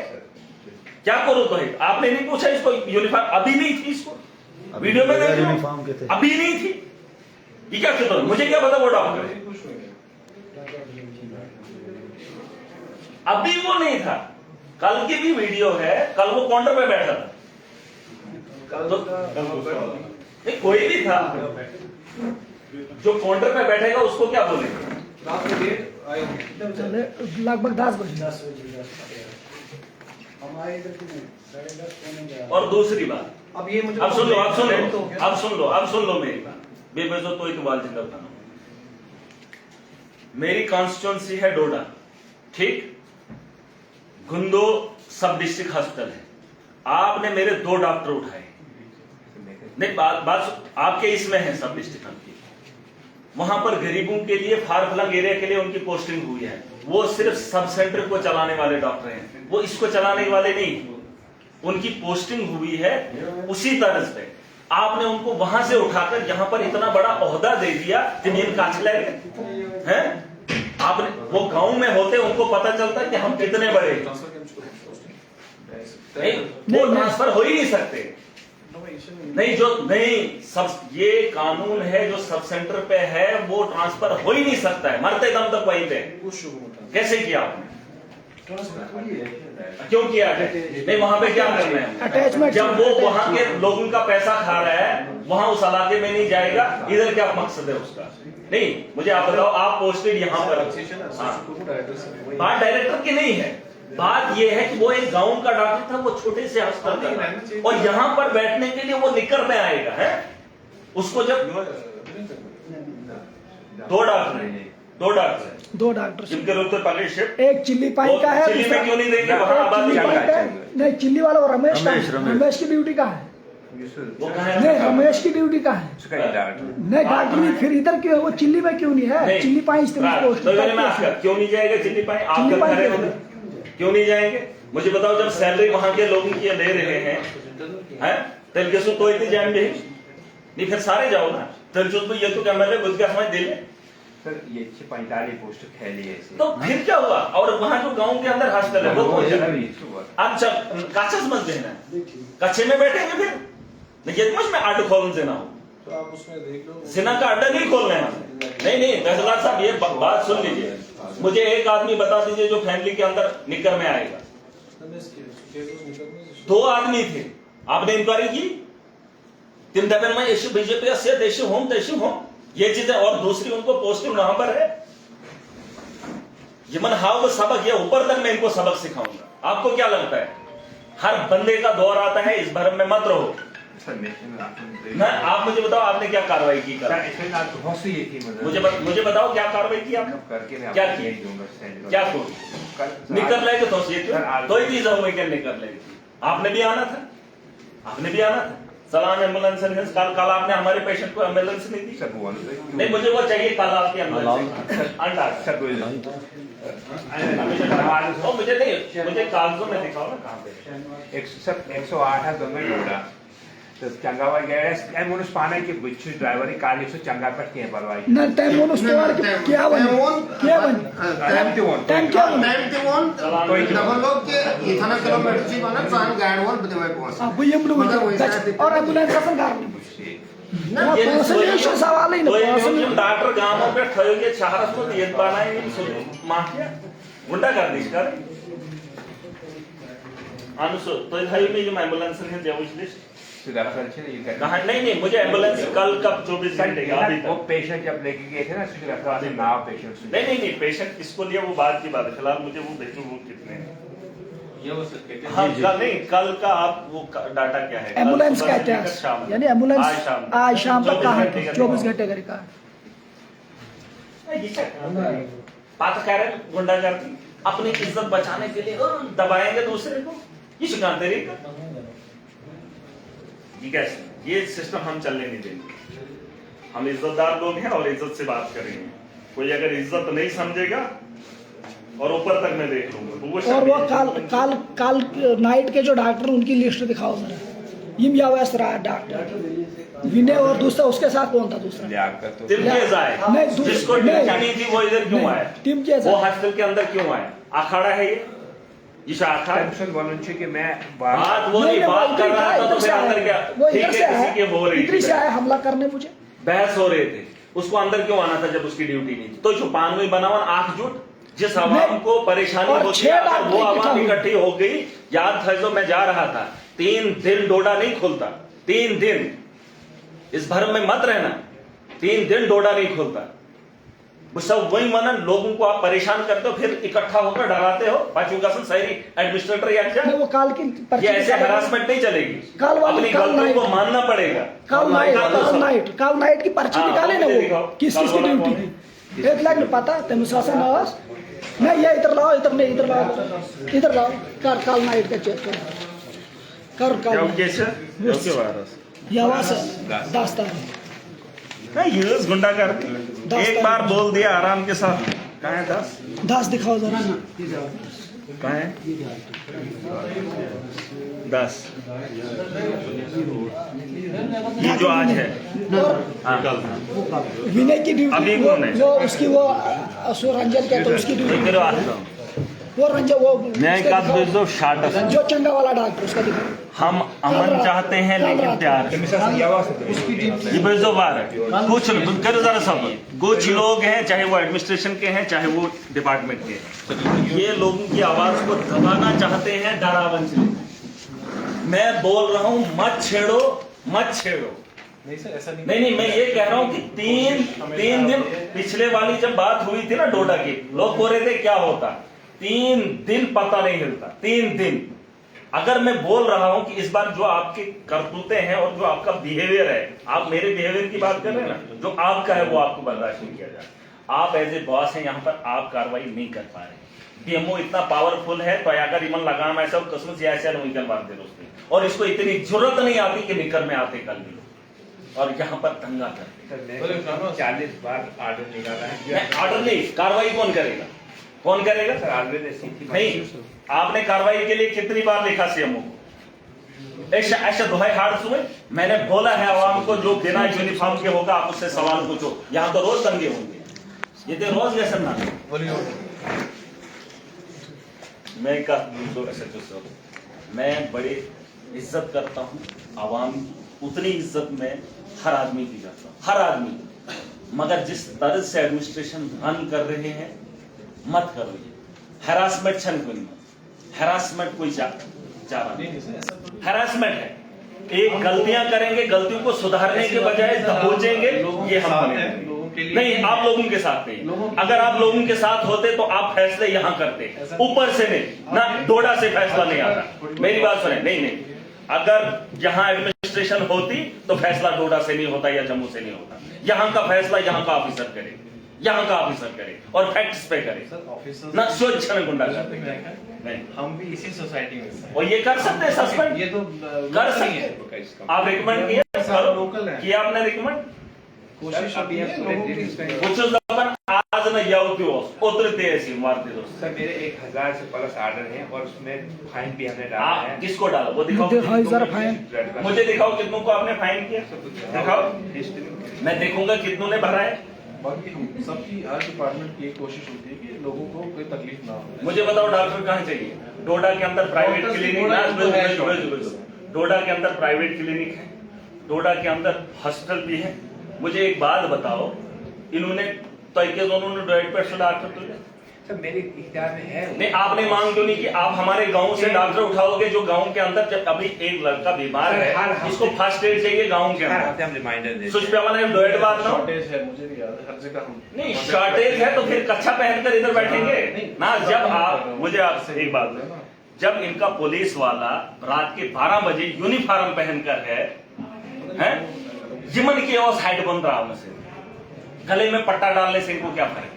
क्या करो तो है? आपने नहीं पूछा इसको यूनिफॉर्म अभी नहीं थी, इसको वीडियो में नहीं अभी नहीं थी, ये क्या क्यों? मुझे क्या पता वो डॉक्टर अभी वो नहीं था, कल की भी वीडियो है, कल वो काउंटर पे बैठा था तो कोई भी था जो काउंटर पे बैठेगा उसको क्या बोलेंगे? लगभग 10 बजे। और दूसरी बात, अब सुन लो मेरी बात, बेबेजो तो इकबाल जिंदाबाद। मेरी कॉन्स्टिट्यूंसी है डोडा, ठीक, गुंदो सब डिस्ट्रिक्ट हॉस्पिटल है। आपने मेरे 2 डॉक्टर उठाए, नहीं बात आपके इसमें है सब डिस्ट्रिक्ट की, वहां पर गरीबों के लिए फार-फ्लंग एरिया के लिए उनकी पोस्टिंग हुई है। वो सिर्फ सब सेंटर को चलाने वाले डॉक्टर हैं, वो इसको चलाने वाले नहीं, उनकी पोस्टिंग हुई है उसी तरह पे। आपने उनको वहां से उठाकर यहां पर इतना बड़ा ओहदा दे दिया, जमीन काट ले हैं। आपने वो गांव में होते उनको पता चलता कि हम कितने बड़े, नहीं वो ट्रांसफर हो ही नहीं सकते। नहीं जो नहीं सब ये कानून है, जो सब सेंटर पे है वो ट्रांसफर हो ही नहीं सकता है, मरते दम तक वहीं पे। कैसे किया आपने? क्यों किया है? नहीं वहां पे क्या करना है? जब वो वहां के लोगों का पैसा खा रहा है, वहां उस इलाके में नहीं जाएगा, इधर क्या मकसद है उसका? नहीं मुझे आप बताओ, आप पोस्टेड यहाँ पर, बात डायरेक्टर की नहीं है, बात यह है कि वो एक गांव का डॉक्टर था, वो छोटे से अस्पताल का, और यहाँ पर बैठने के लिए वो निकर में आएगा है। उसको जब 2 डॉक्टर जिनके रोग तो पहले शिफ्ट, एक चिल्ली पाई का है, चिल्ली में क्यों नहीं देंगे? नहीं चिल्ली वाला वो रमेश की ड्यूटी का है, वो कहा है नहीं रमेश की ड्यूटी का है, नहीं डॉक्टर नहीं, फिर इधर क्यों वो चिल्ली में क्यों नहीं है? चिल्ली पाई क्यों नहीं जाएगा चिल्ली पाई? आप क्यों नहीं जाएंगे? मुझे बताओ, जब सैलरी वहां के लोगों की ले रहे हैं तेलगसु तो इतनी जाएंगे नहीं, फिर सारे जाओ ना तेलचुत में, ये तो क्या मैंने बुद्ध का समझ दे ले सर ये 45 पोस्ट खेली है इसे तो फिर क्या हुआ? और वहां जो गांव के अंदर हॉस्टल है वो कौन चला? आप जब काचा समझ लेना कच्चे में बैठेंगे फिर नहीं मुझ में आर्ट खोलने से ना हो तो आप उसमें देख लो सिन्हा का अड्डा नहीं खोलना है नहीं फैसला साहब ये बात सुन लीजिए मुझे एक आदमी बता दीजिए जो फैमिली के अंदर निकर में आएगा 2 आदमी थे आपने इंक्वायरी की तीन दफे में इश्यू बीजेपी से इश्यू होम ये चीजें और दूसरी उनको पोस्टिंग वहां पर है ये मन हाउ सबक ये ऊपर तक मैं इनको सबक सिखाऊंगा आपको क्या लगता है हर बंदे का दौर आता है इस भरम में मत रहो मैं आप मुझे बताओ आपने क्या कार्रवाई की मुझे बताओ क्या कार्रवाई की आपने क्या किया क्या निकल लेंगे तो तो ही चीज निकल लेंगे आपने भी आना था सलाम एम्बुलेंस सर्विस कल आपने हमारे पेशेंट को एम्बुलेंस नहीं दी नहीं मुझे वो चाहिए कल आपकी एम्बुलेंस मुझे कागजों में दिखाओ ना कहाँ पे 108 गवर्नमेंट तो चंगावा गया एम्बुलेंस पाने के बिच्छू ड्राइवर काल 100 चंगा पर के परवाई ना टाइम उस क्या बन टाइम ते वन डबल लोग के इतना किलोमीटर ची बना चान गाड़ी वन बदे पहुंच अब ये मुझे और एम्बुलेंस का संगार ना पर्सनल सवाल ही ना डॉक्टर गांवों पे ठयोगे शहर को दिए बनाए माफिया गुंडा कर दी कर अनुसो तो इधर में जो एम्बुलेंस है देवश लिस्ट नहीं मुझे एम्बुलेंस कल कब 24 घंटे वो पेशेंट जब लेके गए थे ना सुरक्षा से नाव पेशेंट नहीं पेशेंट किसको लिया वो बात की बात है फिलहाल मुझे वो भेजो वो कितने हैं ये वो हाँ नहीं कल का आप वो डाटा क्या है एम्बुलेंस का इतिहास यानी एम्बुलेंस आज शाम तक कहाँ है 24 घंटे का बात कह रहे गुंडागर्दी अपनी इज्जत बचाने के लिए दबाएंगे दूसरे को ये शिकायत तरीका ठीक है ये सिस्टम हम चलने नहीं देंगे हम इज्जतदार लोग हैं और इज्जत से बात करेंगे कोई अगर इज्जत नहीं समझेगा और ऊपर तक मैं देख लूंगा और वो काल नाइट के जो डॉक्टर उनकी लिस्ट दिखाओ जरा यम यावस रहा डॉक्टर विनय और दूसरा उसके साथ कौन था दूसरा टिमकेज आए जिसको नहीं थी वो इधर क्यों आया टिमकेज वो हॉस्टल के अंदर क्यों आया अखाड़ा है ये टेंशन बोलूं कि मैं बात वो नहीं बात कर रहा था तो फिर अंदर क्या ठीक है किसी के हो रही थी हमला करने मुझे बहस हो रहे थे उसको अंदर क्यों आना था जब उसकी ड्यूटी नहीं थी तो छुपानवे बनावन आंख जुट जिस आवाम को परेशानी होती है वो आवाम इकट्ठी हो गई याद था जो मैं जा रहा था 3 दिन डोडा नहीं खुलता 3 दिन इस भरम में मत रहना 3 दिन डोडा नहीं खुलता वो सब वही मनन लोगों को आप परेशान करते हो फिर इकट्ठा होकर डराते हो पाचू का शहरी एडमिनिस्ट्रेटर या क्या वो काल की ये ऐसे हरासमेंट नहीं चलेगी अपनी गलती को मानना पड़ेगा कल नाइट की पर्ची निकाले ना वो किस की ड्यूटी थी एक लाख पता तुम शासन आवाज नहीं ये इधर लाओ कर कल नाइट का चेक कर ये आवाज 10 तारीख नहीं यूज गुंडा कर एक बार बोल दिया आराम के साथ कहाँ है 10 दिखाओ जरा कहाँ है 10 ये जो आज है विनय की ड्यूटी अभी कौन है वो उसकी वो रंजन कहते उसकी ड्यूटी वो रंजन वो जो चंगा वाला डॉक्टर उसका दिखाओ हम अमन चाहते हैं लेकिन प्यार कुछ लोग हैं चाहे वो एडमिनिस्ट्रेशन के हैं चाहे वो डिपार्टमेंट के हैं ये लोगों की आवाज को दबाना चाहते हैं डरावन से मैं बोल रहा हूं मत छेड़ो नहीं मैं ये कह रहा हूं कि तीन दिन पिछले वाली जब बात हुई थी ना डोडा की लोग बोल रहे थे क्या होता 3 दिन पता नहीं हिलता 3 दिन अगर मैं बोल रहा हूं कि इस बार जो आपके करतूते हैं और जो आपका बिहेवियर है आप मेरे बिहेवियर की बात कर रहे हैं ना जो आपका है वो आपको बर्दाश्त नहीं किया जाए आप एज ए बॉस हैं यहाँ पर आप कार्रवाई नहीं कर पा रहे डीएमओ इतना पावरफुल है तो अगर इमन लगाम ऐसा कसम से ऐसा निकल मार दे दोस्तों और इसको इतनी जरूरत नहीं आती कि निकल में आते कल भी और यहाँ पर दंगा करते 40 बार ऑर्डर निकाला है ऑर्डर नहीं कार्रवाई कौन करेगा सर नहीं आपने कार्रवाई के लिए कितनी बार लिखा सीएमओ को ऐसा दुहाई हार्ड सुने मैंने बोला है आवाम को जो बिना यूनिफॉर्म के होगा आप उससे सवाल पूछो यहाँ तो रोज दंगे होंगे येते रोज व्यसन ना मैं का मैं बड़ी इज्जत करता हूँ आवाम उतनी इज्जत में हर आदमी की करता हूँ, हर आदमी। मगर जिस तरह से एडमिनिस्ट्रेशन रन कर रहे हैं मत करो ये हैरासमेंट छन कोई मत हैरासमेंट कोई जा रहा नहीं हैरासमेंट है। एक गलतियां करेंगे, गलतियों को सुधारने के बजाय दबोचेंगे, ये हम नहीं। आप लोगों के साथ नहीं, अगर आप लोगों के साथ होते तो आप फैसले यहां करते, ऊपर से नहीं ना, डोडा से फैसला नहीं आता। मेरी बात सुने, नहीं, अगर यहां एडमिनिस्ट्रेशन होती तो फैसला डोडा से नहीं होता या जम्मू से नहीं होता। यहां का फैसला यहां का ऑफिसर करे, यहां का ऑफिसर करे और फैक्ट्स पे करे ना, स्वच्छ गुंडा करते। नहीं, हम भी इसी सोसाइटी में और ये कर सकते हैं सस्पेंड, ये तो कर सकते। आप रिकमेंड किए, लोकल है, किया आपने रिकमेंड, कोशिश अभी है लोगों की। कुछ अपन आज न यावती हो उतरते ऐसी मारते दोस्त। सर मेरे 1000 से प्लस आर्डर हैं और उसमें फाइन भी हमने डाला है। किसको डाला वो दिखाओ, मुझे दिखाओ कितनों को आपने फाइन किया, दिखाओ मैं देखूंगा कितनों ने भरा है। बाकी हम सबकी हर डिपार्टमेंट की एक कोशिश होती है कि लोगों को कोई तकलीफ ना हो। मुझे बताओ डॉक्टर कहाँ चाहिए? डोडा के अंदर प्राइवेट क्लिनिक, डोडा के अंदर प्राइवेट क्लिनिक है, डोडा के अंदर हॉस्पिटल भी है। मुझे एक बात बताओ, इन्होंने तय के दोनों ने डॉक्टर से डॉक्टर तो सर मेरे इख्तियार में है नहीं, आपने मांग क्यों नहीं कि आप हमारे गांव से डॉक्टर उठाओगे जो गांव के अंदर, जब अभी एक लड़का बीमार है इसको फर्स्ट एड चाहिए गांव के अंदर, हम रिमाइंडर देते सुच पे वाला डोएट बात ना, शॉर्टेज है, मुझे नहीं याद है, हर जगह हम नहीं शॉर्टेज है तो फिर कच्छा पहनकर इधर बैठेंगे ना। जब आप मुझे आपसे एक बात है, जब इनका पुलिस वाला रात के 12 बजे यूनिफॉर्म पहनकर है जिमन की और साइड बंद रहा उनसे, गले में पट्टा डालने से इनको क्या फर्क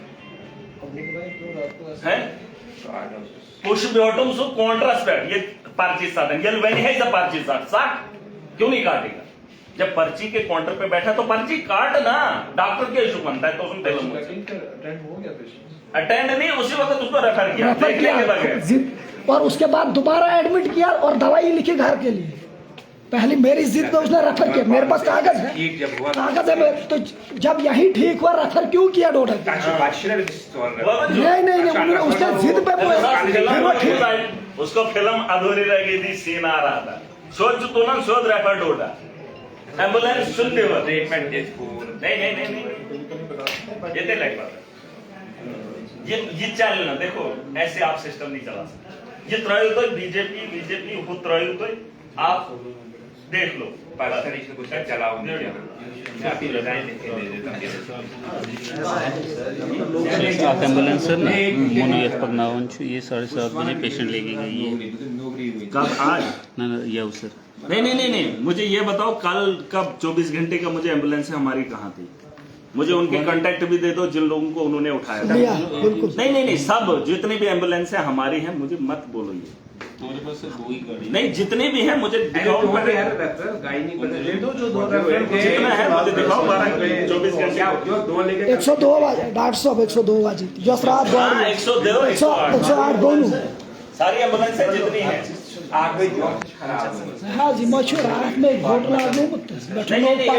है? पुश बॉटम सो कॉन्ट्रास्ट ये पर्ची साधन ये वेन है पर्ची साठ क्यों नहीं काटेगा? जब पर्ची के काउंटर पे बैठा तो पर्ची काट ना, डॉक्टर के इशू बनता है तो उसमें अटेंड नहीं, उसी वक्त उसको रेफर किया और उसके बाद दोबारा एडमिट किया और दवाई लिखी घर के लिए। पहले मेरी जिद पे उसने रेफर किया, मेरे पास कागज है, कागज है तो जब यही ठीक हुआ रेफर क्यों किया डॉक्टर? नहीं उन्होंने उसने जिद पे उसको फिल्म अधूरी रह गई थी, सीन आ रहा था, सोच तो ना शोध रेफर डोडा एम्बुलेंस सुनते हुए ट्रीटमेंट नहीं ये लाइक बात है, ये चल ना देखो, ऐसे आप सिस्टम नहीं चला सकते। ये त्रय तो बीजेपी खुद त्रय तो आप देख लो आप एम्बुलेंस सर मोनो पगनावन ये 7:30 बजे पेशेंट लेके गई है। कब? आज ना या सर नहीं मुझे ये बताओ कल कब 24 घंटे का मुझे एम्बुलेंस हमारी कहाँ थी? मुझे उनके कांटेक्ट भी दे दो जिन लोगों को उन्होंने उठाया था। नहीं सब जितनी भी एम्बुलेंस हमारी हैं, मुझे मत बोलो ये नहीं, जितने भी हैं मुझे दिखाओ, जितना है मुझे दिखाओ। 24 घंटे 102 बजे डॉक्टर साहब 102 बजे जसरात 108 दोनों सारी एम्बुलेंस जितनी है हाँ जी मशहूर रात में घोटना नहीं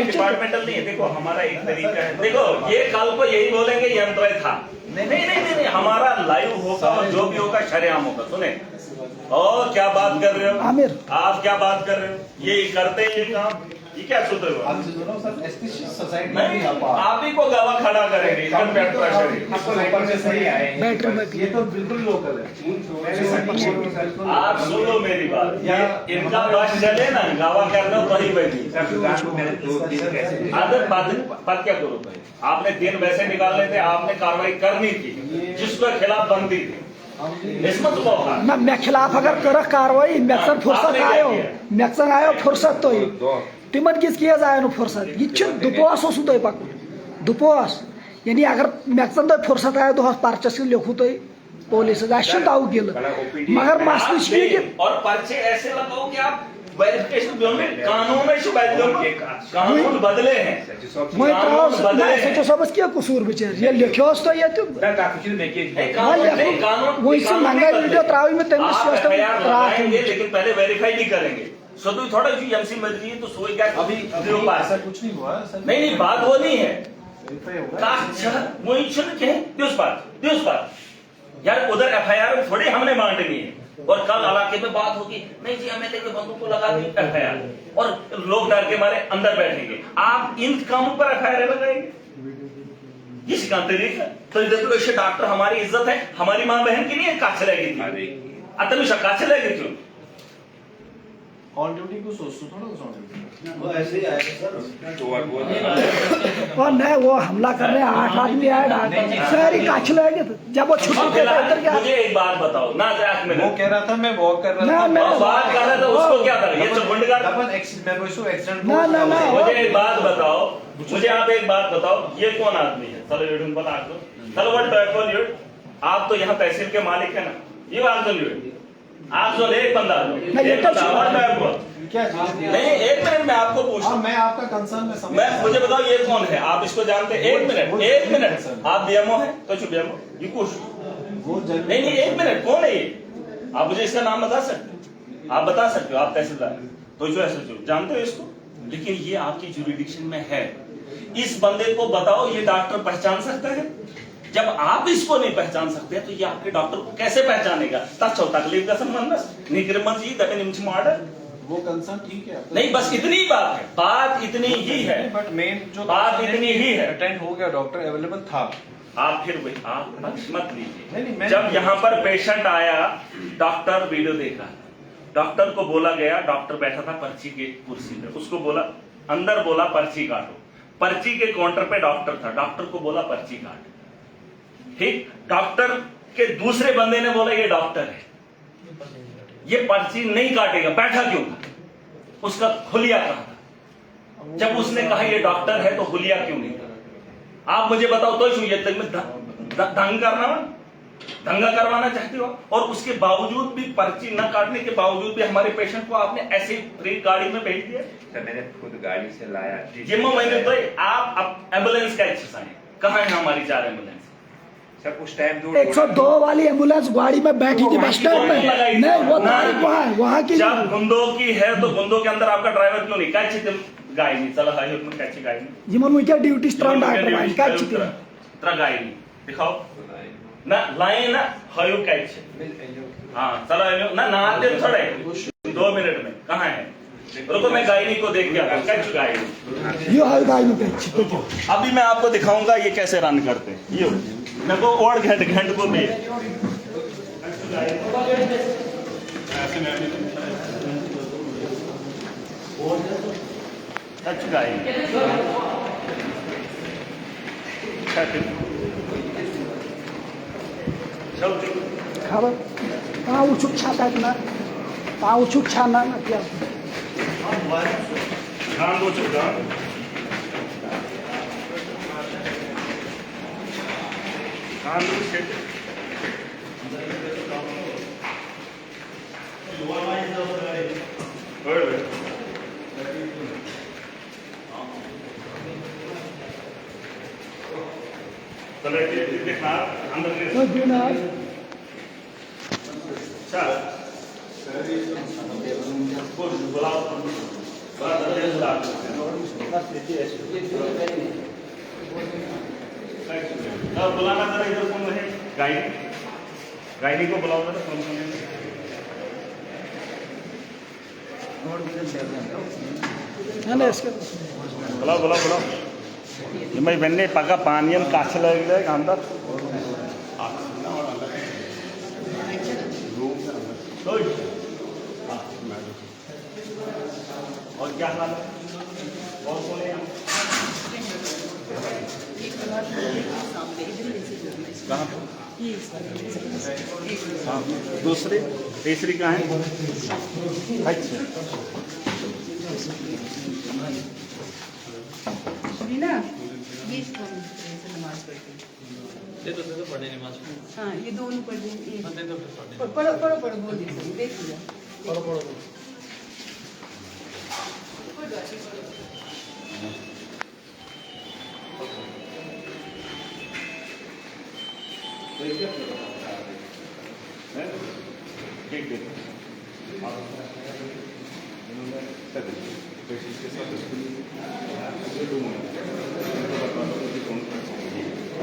डिपार्टमेंटल नहीं है। देखो हमारा एक तरीका है, देखो ये कल को यही बोलेंगे यंत्र था, नहीं हमारा लाइव होगा और जो भी होगा शरेआम होगा। सुने और क्या बात कर रहे हो आमिर, आप क्या बात कर रहे हो? ये करते हैं ये काम, ये क्या सूत्र है? आप ही को गवाह खड़ा करेंगे, ये तो बिल्कुल लोकल है। आप सुनो मेरी बात, ये इनका बस चले ना गवाह करना वही बैठी आदत बात क्या करो भाई, आपने दिन वैसे निकालने थे, आपने कार्रवाई करनी थी, जिसके खिलाफ बनती थी ना मैं खिलाफ अगर कर कार्रवाई मैक्सन फुर्सत आयो फुर्सत तो तिमन किस किया जाए न फुर्सत ये दुपोस तो पक दुपोस यानी अगर मैक्सन तो फुर्सत आयो तो पर्चस लिखू तो पुलिस दाव गिल मगर मसले और पर्चे ऐसे लगाओ कि आप वेरिफिकेशन कानून बदले हैं सबस क्या कसूर बिचार ये लिखो तो ये वही महंगा वीडियो त्रावी में लेकिन पहले वेरीफाई नहीं करेंगे। थोड़ा एमसी मर्जी तो सोई क्या अभी ऐसा कुछ नहीं हुआ। नहीं बात वो नहीं है, वेरीफाई होगा दिवस बाद यार उधर एफआईआर में थोड़ी हमने बांटनी है और कल इलाके में बात होगी नहीं जी एमएलए के बंदूक को लगा दी एफआईआर और लोग डर के मारे अंदर बैठेंगे। आप इन कामों पर एफआईआर लगाएंगे, ये शिकायत तरीका तो इधर डॉक्टर हमारी इज्जत है, हमारी मां बहन की नहीं है। काछ लगी थी अतनु काछ लगी थी ऑन ड्यूटी को सोचो थोड़ा ऑन ड्यूटी वो ऐसे ही आएगा सर। और नहीं वो हमला करने 8 आदमी आए सारी काछ लगे थे जब वो छुट्टी पे था इधर क्या। मुझे एक बात बताओ ना वो कह रहा था मैं वॉक कर रहा था बात कर रहा था उसको क्या था ये तो गुंडगार अपन एक्सीडेंट ना मुझे एक बात बताओ मुझे आप एक बात बताओ ये कौन आदमी है। चलो ये बता दो चलो व्हाट डू यू आप तो यहाँ तहसील के मालिक है ना ये बात सुनिए आप जो एक बंदा क्या नहीं एक मिनट में आपको पूछ मैं आपका कंसर्न में समझ मुझे बताओ ये कौन है आप इसको जानते हैं। एक मिनट आप बीएमओ है तो बीएमओ ये कुछ नहीं एक मिनट कौन है ये आप मुझे इसका नाम बता सकते आप बता सकते हो आप तहसीलदार तो जो ऐसे जानते हो इसको लेकिन ये आपकी जुरिडिक्शन में है। इस बंदे को बताओ ये डॉक्टर पहचान सकता है। जब आप इसको नहीं पहचान सकते तो ये आपके डॉक्टर को कैसे पहचानेगा। तकलीफ का संबंध वो कंसर्न ठीक है नहीं बस इतनी बात है बात इतनी ही है बट मेन जो बात इतनी ही है अटेंड हो गया डॉक्टर अवेलेबल था आप फिर वही आप मत लीजिए। नहीं, जब यहाँ पर पेशेंट आया डॉक्टर वीडियो देखा डॉक्टर को बोला गया डॉक्टर बैठा था पर्ची के कुर्सी पे उसको बोला अंदर बोला पर्ची काटो पर्ची के काउंटर पे डॉक्टर था डॉक्टर को बोला पर्ची काट ठीक डॉक्टर के दूसरे बंदे ने बोला ये डॉक्टर है ये पर्ची नहीं काटेगा बैठा क्यों था उसका हुलिया कहा था। जब उसने कहा ये डॉक्टर है तो हुलिया क्यों नहीं था आप मुझे बताओ तो ये दंगा करवाना चाहते हो और उसके बावजूद भी पर्ची न काटने के बावजूद भी हमारे पेशेंट को आपने ऐसे फ्री गाड़ी में भेज दिया। मैंने खुद गाड़ी से लाया मैंने तो आप एम्बुलेंस का एक्सरसाइज कहाँ है हमारी 4 एम्बुलेंस सर उस टाइम 102 वाली एम्बुलेंस गाड़ी में बैठी थी बस स्टैंड में नहीं वो वहाँ की जब गुंदो की है तो गुंदो के अंदर आपका ड्राइवर क्यों नहीं काय गाड़ी नहीं चला हाई में कैची गाड़ी जिमन मुझे ड्यूटी स्ट्रांग डॉक्टर काय त्रा गाड़ी नहीं दिखाओ ना लाइन ना हायो कैच हाँ चलो ना आते थोड़े 2 मिनट में कहाँ है रुको मैं गायनी को देख के आता हूँ कैच गायनी यो हाल गायनी कैच अभी मैं आपको दिखाऊंगा ये कैसे रन करते हैं ये मैं को और घंट को दे खबर पाँव उछुक छाता है ना पाँव उछुक छाना ना क्या ध्यान दो चुका देखना अंदर बुलाना जरा इधर कौन है गायनी को बुलाओ जरा कौन कौन है बुलाओ बुलाओ बुलाओ मैं बनने पका पानियन काछ लग जाएगा अंदर और क्या हाल है और कौन है कहाँ हाँ दूसरी तीसरी कहाँ है अच्छा ये नमाज पढ़ती दे दो पढ़ने नमाज हाँ ये दोनों पढ़ पढ़ो पढ़ो पढ़ो बोल दीजिए देख लिया पढ़ो ठीक है पेशेंट के साथ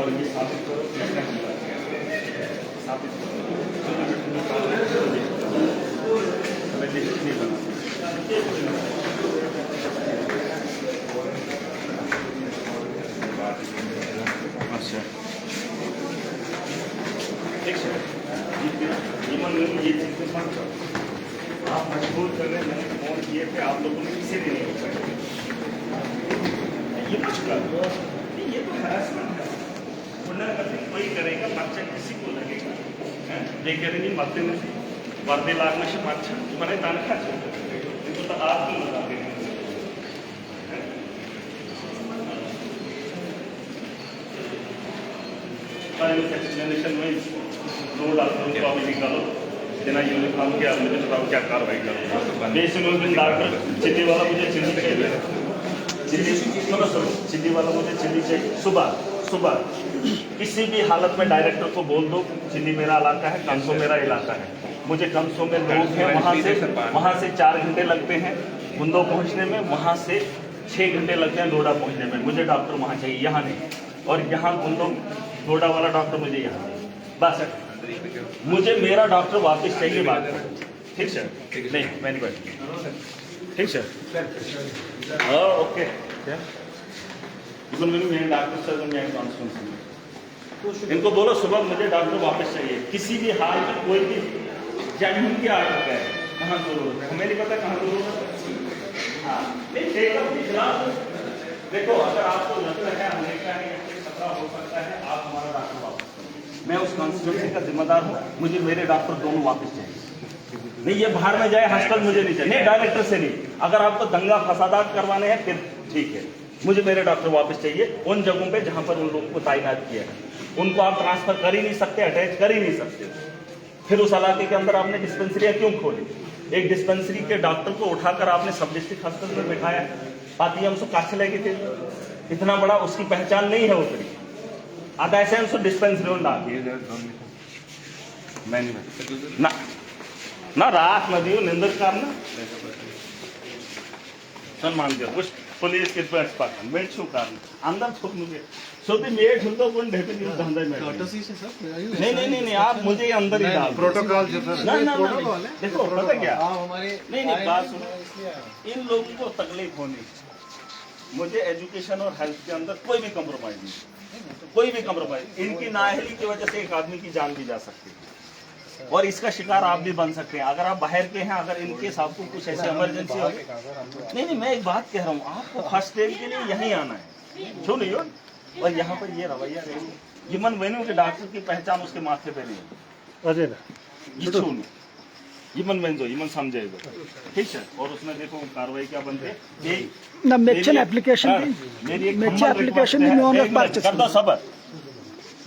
और ये साबित करो किसने हमला किया, साबित करो। मैं लिस्ट नहीं बना अच्छा ठीक है। ये चीज़ मत करो, आप मजबूर कर रहे हैं। मैंने फोन किए थे, आप लोगों ने किसी भी नहीं हो पाए। ये कुछ कर, ये तो हैरेसमेंट है। पुनर्गठन कोई करेगा, पर्चा किसी को लगेगा। देखिए मध्य में वर्दी लागने से पर्चा मैंने तनखा चाहिए तो आप क्यों लगा देंगे? एक्सप्लेनेशन में दो डॉक्टरों को अभी निकालो, बिना यूनिफॉर्म के आप मुझे बताओ क्या कार्रवाई करो। बेसिक डॉक्टर चिल्ली वाला मुझे चिल्ली चाहिए, चिल्ली सुनो चिल्ली वाला मुझे चिल्ली चाहिए। सुबह किसी भी हालत में डायरेक्टर को बोल दो चिल्ली मेरा इलाका है, कंसो मेरा इलाका है। मुझे कंसो में लोग हैं, वहाँ से 4 घंटे लगते हैं बुंदो पहुँचने में, वहाँ से 6 घंटे लगते हैं डोडा पहुँचने में। मुझे डॉक्टर वहाँ चाहिए, यहाँ नहीं। और यहाँ बुंदो डोडा वाला डॉक्टर मुझे यहाँ चाहिए। बस मुझे मेरा डॉक्टर वापस चाहिए। बात ठीक सर? नहीं मैं नहीं बैठ ठीक सर। हाँ ओके। इवन मेरे डॉक्टर सर मैं कॉन्फ्रेंस इनको बोलो सुबह मुझे डॉक्टर वापस चाहिए, किसी भी हाल में। कोई भी जमीन की आर्डर है, कहाँ जरूरत है हमें नहीं पता, कहाँ जरूरत है। हाँ नहीं देखो, अगर आपको लगता है अमेरिका है खतरा हो सकता है, आप हमारा डॉक्टर वापस करो। मैं उस कॉन्स्टिट्यूंसी का जिम्मेदार हूँ, मुझे मेरे डॉक्टर दोनों वापस चाहिए। नहीं ये बाहर में जाए हॉस्पिटल मुझे नहीं चाहिए, नहीं डायरेक्टर से नहीं। अगर आपको दंगा फसादात करवाने हैं फिर ठीक है, मुझे मेरे डॉक्टर वापस चाहिए उन जगहों पे जहां पर उन लोगों को तैनात किया है। उनको आप ट्रांसफर कर ही नहीं सकते, अटैच कर ही नहीं सकते। फिर उस इलाके के अंदर आपने डिस्पेंसरियां क्यों खोली? एक डिस्पेंसरी के डॉक्टर को उठाकर आपने सब डिस्ट्रिक्ट हॉस्पिटल में बिठाया। पाती हमसे काछ लेके थे, इतना बड़ा उसकी पहचान नहीं है उतरी। आता ऐसे डिस्पेंसरी मैं नहीं ना रात में दियो निंदर करना सम्मान दिया कुछ पुलिस के पास मेट छू करना अंदर छुप मुझे सोते मेट छू तो कौन ढेपे दियो धंधा में नहीं आप मुझे अंदर ही डाल प्रोटोकॉल ना देखो पता क्या नहीं बात सुनो, इन लोगों को तकलीफ होनी, मुझे एजुकेशन और हेल्थ के अंदर कोई भी कम्प्रोमाइज नहीं, कोई भी कम्प्रोमाइज। इनकी नाअहली की वजह से एक आदमी की जान भी जा सकती है और इसका शिकार आप भी बन सकते हैं। अगर आप बाहर के हैं, अगर इनके साथ कुछ ऐसी इमरजेंसी हो, नहीं मैं एक बात कह रहा हूँ, आपको फर्स्ट एड के लिए यहीं आना है, छू नहीं हो। और यहाँ पर ये रवैया ये मन वेन्यू के डॉक्टर की पहचान उसके माथे पे नहीं है, अरे ये छू नहीं, ये मन वेंजो ये मन समझेगा ठीक है। और उसमें देखो कार्रवाई क्या बनती है,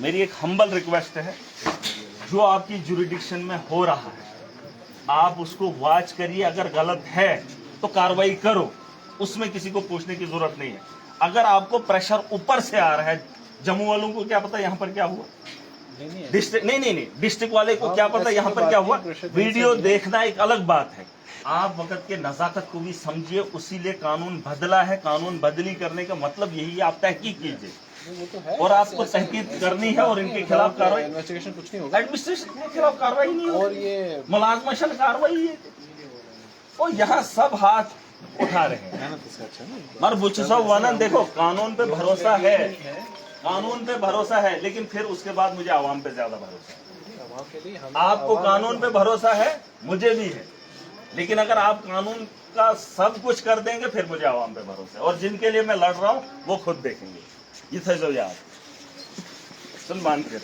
मेरी एक हम्बल रिक्वेस्ट है, जो आपकी जुरिडिक्शन में हो रहा है आप उसको वॉच करिए, अगर गलत है तो कार्रवाई करो, उसमें किसी को पूछने की जरूरत नहीं है। अगर आपको प्रेशर ऊपर से आ रहा है, जम्मू वालों को क्या पता यहाँ पर क्या हुआ, डिस्ट्रिक्ट नहीं डिस्ट्रिक्ट वाले को क्या पता यहाँ पर क्या हुआ। वीडियो देखना एक अलग बात है, आप वक्त के नजाकत को भी समझिए, उसीलिए कानून बदला है। कानून बदली करने का मतलब यही है, आप तहकीक कीजिए और आपको तहकीक करनी है और इनके खिलाफ कार्रवाई, इन्वेस्टिगेशन कुछ नहीं होगा, एडमिनिस्ट्रेशन के खिलाफ कार्रवाई नहीं और होगी, ये मुलाजमशन कार्रवाई है। और यहाँ सब हाथ उठा रहे हैं, मर बुचसव वनन। देखो कानून पे भरोसा है, कानून पे भरोसा है, लेकिन फिर उसके बाद मुझे आवाम पे ज्यादा भरोसा है। आपको कानून पे भरोसा है, मुझे भी है, लेकिन अगर आप कानून का सब कुछ कर देंगे फिर मुझे आवाम पे भरोसा है। और जिनके लिए मैं लड़ रहा हूँ वो खुद देखेंगे। ये था जो याद सुन मान कर